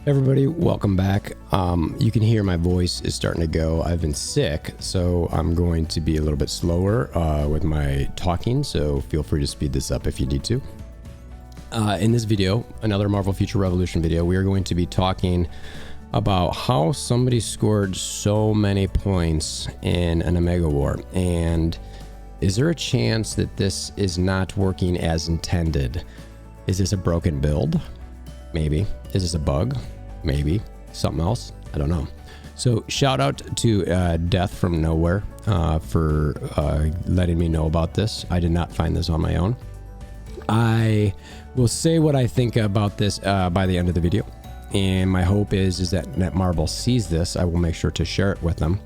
Everybody, welcome back. You can hear my voice is starting to go. I've been sick, so I'm going to be a little bit slower with my talking, so feel free to speed this up if you need to. In this video, another Marvel Future Revolution video, we are going to be talking about how somebody scored so many points in an Omega War, and is there a chance that this is not working as intended? Is this a broken build? Maybe. Is this a bug? Maybe. Something else? I don't know. So shout out to Death from Nowhere for letting me know about this. I did not find this on my own. I will say what I think about this by the end of the video. And my hope is that Netmarble sees this. I will make sure to share it with them.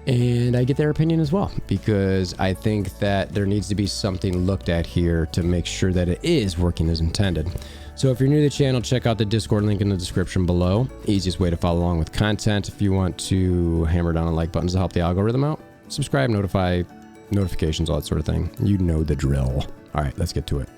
And I get their opinion as well, because I think that there needs to be something looked at here to make sure that it is working as intended. So if you're new to the channel, check out the Discord link in the description below. Easiest way to follow along with content. If you want to hammer down on like buttons to help the algorithm out, subscribe, notify, notifications, all that sort of thing. You know the drill. All right, let's get to it.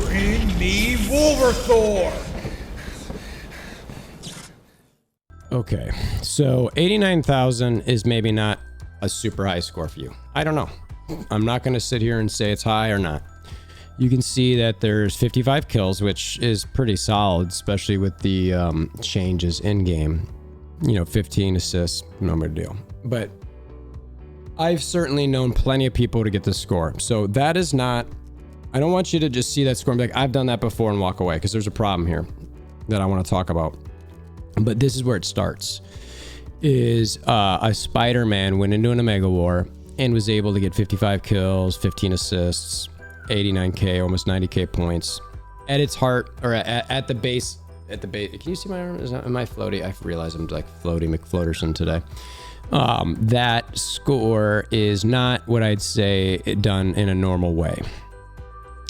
Bring me WolverThor! Okay, so 89,000 is maybe not a super high score for you. I don't know. I'm not going to sit here and say it's high or not. You can see that there's 55 kills, which is pretty solid, especially with the changes in game. You know, 15 assists, no big deal. But I've certainly known plenty of people to get this score. So that is not, I don't want you to just see that score and be like, I've done that before and walk away, because there's a problem here that I want to talk about. But this is where it starts, is a Spider-Man went into an Omega War and was able to get 55 kills, 15 assists, 89k, almost 90k points. At its heart, or at the base, can you see my arm? Am I floaty? I realize I'm like floaty McFloaterson today. That score is not what I'd say done in a normal way.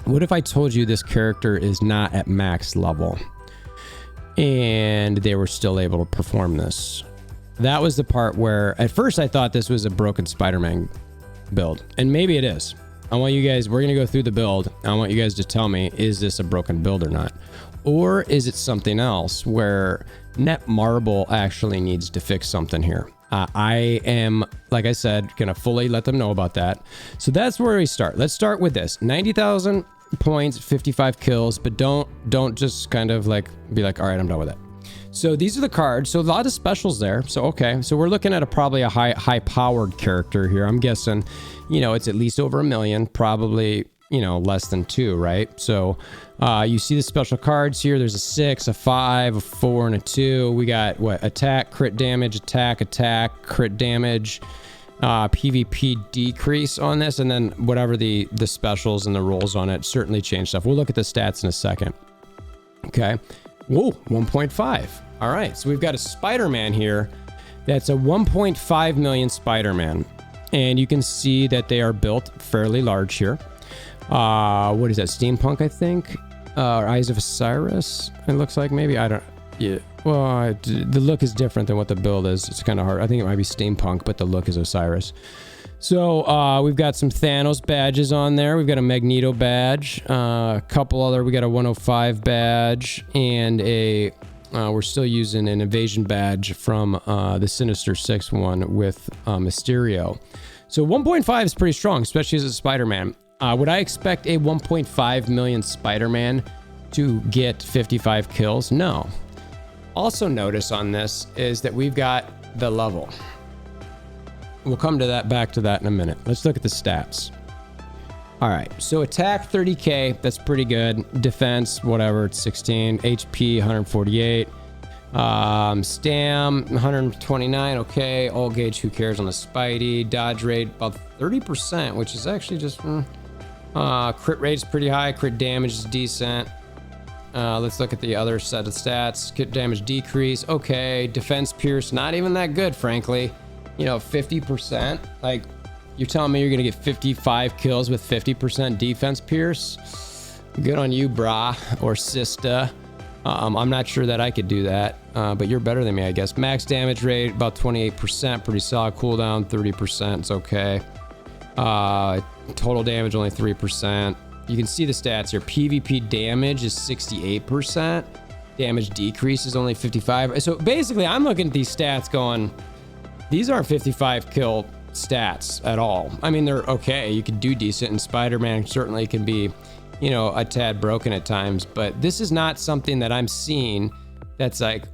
What if I told you this character is not at max level and they were still able to perform this? That was the part where at first I thought this was a broken Spider-Man build, and maybe it is. I want you guys, we're going to go through the build. I want you guys to tell me, is this a broken build or not? Or is it something else where Netmarble actually needs to fix something here? I am, like I said, going to fully let them know about that. So that's where we start. Let's start with this. 90,000 points, 55 kills, but don't just kind of like be like, all right, I'm done with it. So these are the cards. So a lot of specials there. So, okay. So we're looking at probably a high powered character here. I'm guessing, you know, it's at least over 1 million, probably, you know, less than 2, right? So you see the special cards here. There's a 6, a 5, a 4, and a 2. We got what? Attack, crit damage, attack, crit damage, PvP decrease on this, and then whatever the specials and the rolls on it certainly change stuff. We'll look at the stats in a second. Okay. Whoa, 1.5. All right, so we've got a Spider-Man here. That's a 1.5 million Spider-Man, and you can see that they are built fairly large here. What is that? Steampunk, I think. Eyes of Osiris. It looks like maybe. I don't. Yeah. Well, the look is different than what the build is. It's kind of hard. I think it might be steampunk, but the look is Osiris. So we've got some Thanos badges on there. We've got a Magneto badge, a couple other. We got a 105 badge, and a we're still using an Invasion badge from the Sinister Six one with Mysterio. So 1.5 is pretty strong, especially as a Spider-Man. Would I expect a 1.5 million Spider-Man to get 55 kills? No. Also notice on this is that we've got the level. We'll come to that, back to that in a minute. Let's look at the stats. All right, so attack 30k, that's pretty good. Defense, whatever, it's 16. HP 148. Stam 129. Okay, all gauge, who cares on the Spidey. Dodge rate about 30%, which is actually just crit rate is pretty high. Crit damage is decent. Let's look at the other set of stats. Crit damage decrease, okay. Defense pierce, not even that good, frankly. You know, 50%. Like, you're telling me you're gonna get 55 kills with 50% defense pierce? Good on you, brah or sista. I'm not sure that I could do that, but you're better than me, I guess. Max damage rate, about 28%, pretty solid. Cooldown, 30%, it's okay. Total damage, only 3%. You can see the stats here. PvP damage is 68%. Damage decrease is only 55. So basically, I'm looking at these stats going, these aren't 55 kill stats at all. I mean, they're okay. You can do decent, and Spider-Man certainly can be, you know, a tad broken at times, but this is not something that I'm seeing that's like,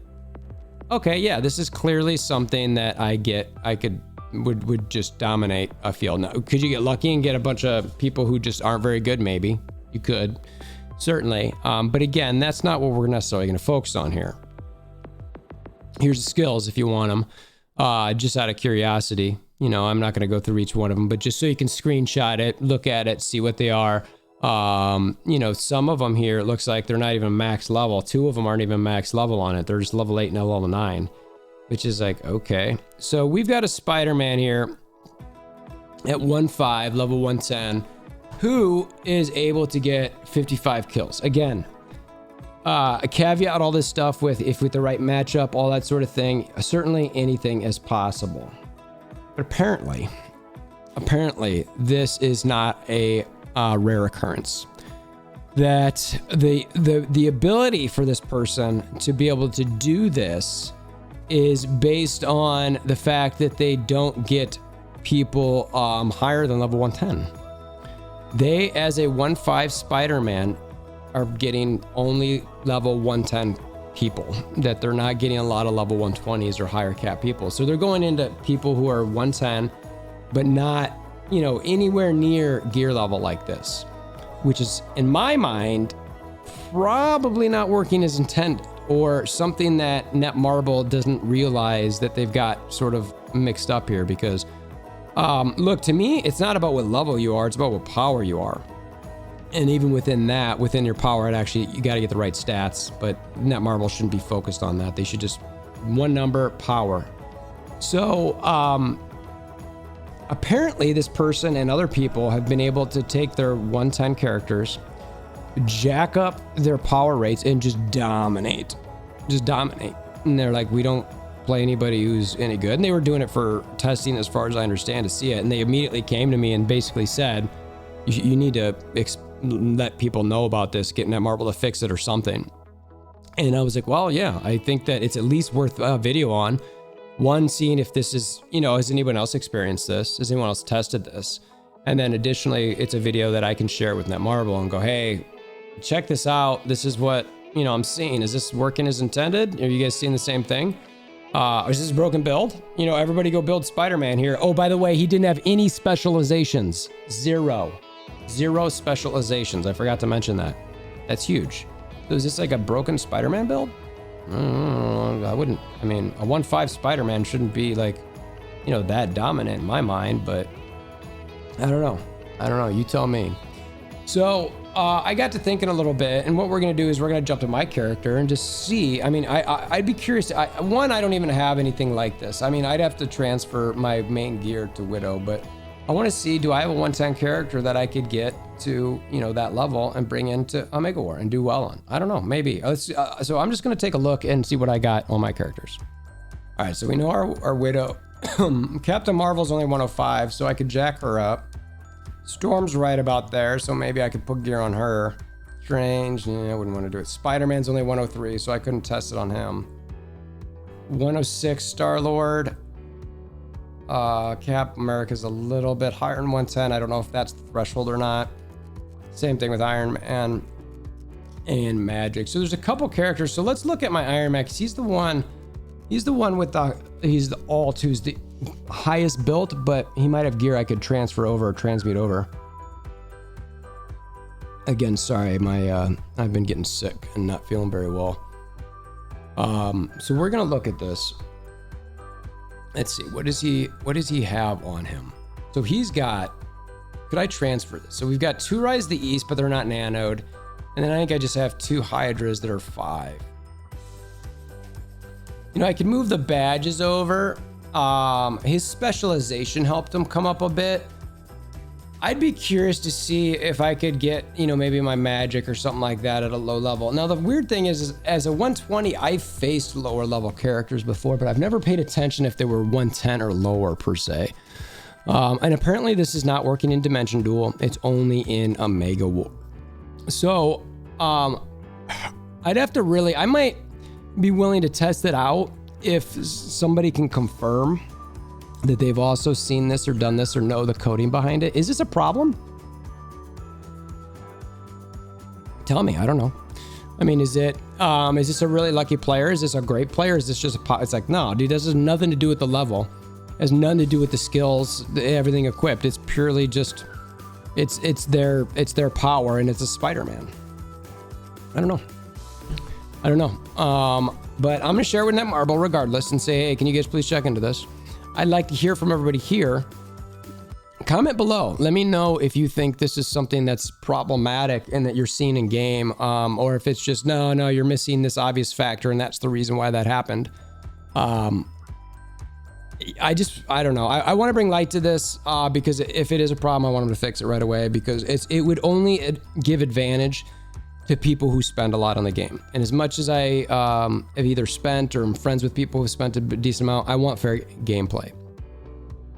okay, yeah, this is clearly something that would just dominate a field. Now, could you get lucky and get a bunch of people who just aren't very good? Maybe you could, certainly. But again, that's not what we're necessarily going to focus on here. Here's the skills if you want them, just out of curiosity. You know, I'm not going to go through each one of them, but just so you can screenshot it, look at it, see what they are. You know, some of them here, it looks like they're not even max level. 2 of them aren't even max level on it. They're just level 8 and level 9, which is like, okay. So we've got a Spider-Man here at 1.5, level 110, who is able to get 55 kills. Again, a caveat all this stuff with the right matchup, all that sort of thing, certainly anything is possible. But apparently this is not a rare occurrence. That the ability for this person to be able to do this is based on the fact that they don't get people higher than level 110. They, as a 1.5 Spider-Man, are getting only level 110 people, that they're not getting a lot of level 120s or higher cap people. So they're going into people who are 110, but not, you know, anywhere near gear level like this, which is, in my mind, probably not working as intended, or something that Netmarble doesn't realize that they've got sort of mixed up here. Because look, to me, it's not about what level you are, it's about what power you are. And even within that, within your power, you got to get the right stats, but Netmarble shouldn't be focused on that. They should just one number, power. So apparently this person and other people have been able to take their 110 characters, jack up their power rates, and just dominate. And they're like, we don't play anybody who's any good. And they were doing it for testing, as far as I understand, to see it. And they immediately came to me and basically said, you need to let people know about this, get Netmarble to fix it or something. And I was like, well, yeah, I think that it's at least worth a video on. One, seeing if this is, you know, has anyone else experienced this? Has anyone else tested this? And then additionally, it's a video that I can share with Netmarble and go, hey, check this out. This is what, you know, I'm seeing. Is this working as intended? Are you guys seeing the same thing? Is this a broken build? You know, everybody go build Spider-Man here. Oh, by the way, he didn't have any specializations. Zero specializations. I forgot to mention that. That's huge. So is this like a broken Spider-Man build? I wouldn't. I mean, a 1.5 Spider-Man shouldn't be like, you know, that dominant in my mind, but I don't know. You tell me. So I got to thinking a little bit, and what we're going to do is we're going to jump to my character and just see. I mean, I'd be curious. I don't even have anything like this. I mean, I'd have to transfer my main gear to Widow, but I want to see, do I have a 110 character that I could get to, you know, that level and bring into Omega War and do well on? I don't know, maybe. So I'm just going to take a look and see what I got on my characters. All right, so we know our Widow. Captain Marvel's only 105, so I could jack her up. Storm's right about there, so maybe I could put gear on her. Strange, yeah, I wouldn't want to do it. Spider-Man's only 103, so I couldn't test it on him. 106 Star-Lord. Cap America's a little bit higher than 110. I don't know if that's the threshold or not. Same thing with Iron Man and Magic. So there's a couple characters. So let's look at my Iron Man, because he's the one with he's the highest built, but he might have gear I could transfer over or transmute over. Again, sorry, I've been getting sick and not feeling very well. So we're gonna look at this. Let's see, what does he have on him? So he's got, could I transfer this? So we've got 2 Rise of the East, but they're not nanoed. And then I think I just have 2 Hydras that are 5. You know, I could move the badges over. His specialization helped him come up a bit. I'd be curious to see if I could get, you know, maybe my magic or something like that at a low level. Now, the weird thing is as a 120, I've faced lower level characters before, but I've never paid attention if they were 110 or lower per se. And apparently this is not working in Dimension Duel. It's only in Omega War. So, I'd have to really, I might be willing to test it out if somebody can confirm that they've also seen this or done this or know the coding behind it. Is this a problem? Tell me, I don't know. I mean, is this a really lucky player? Is this a great player? Is this just it's like, no, dude, this has nothing to do with the level. It has nothing to do with the skills, everything equipped. It's purely just, it's their power, and it's a Spider-Man. I don't know. But I'm gonna share it with Netmarble regardless and say, hey, can you guys please check into this? I'd like to hear from everybody here. Comment below. Let me know if you think this is something that's problematic and that you're seeing in game, or if it's just, no, you're missing this obvious factor and that's the reason why that happened. I don't know. I want to bring light to this because if it is a problem, I want them to fix it right away, because it would only give advantage to people who spend a lot on the game. And as much as I have either spent or am friends with people who spent a decent amount, I want fair gameplay.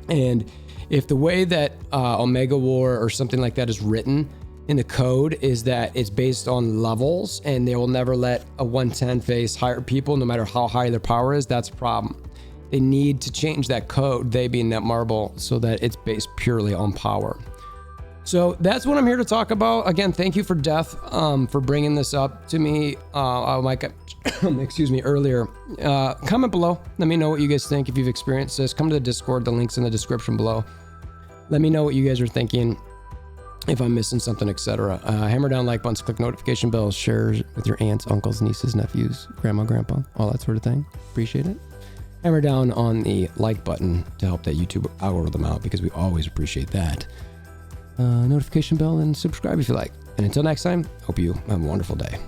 And if the way that Omega War or something like that is written in the code is that it's based on levels and they will never let a 110 face higher people no matter how high their power is, that's a problem. They need to change that code, they being Netmarble, so that it's based purely on power. So that's what I'm here to talk about. Again, thank you for Death for bringing this up to me. Excuse me, earlier. Comment below. Let me know what you guys think if you've experienced this. Come to the Discord. The link's in the description below. Let me know what you guys are thinking. If I'm missing something, etc. Hammer down like buttons, click notification bells, share with your aunts, uncles, nieces, nephews, grandma, grandpa, all that sort of thing. Appreciate it. Hammer down on the like button to help that YouTube algorithm out, because we always appreciate that. Notification bell and subscribe if you like. And until next time, hope you have a wonderful day.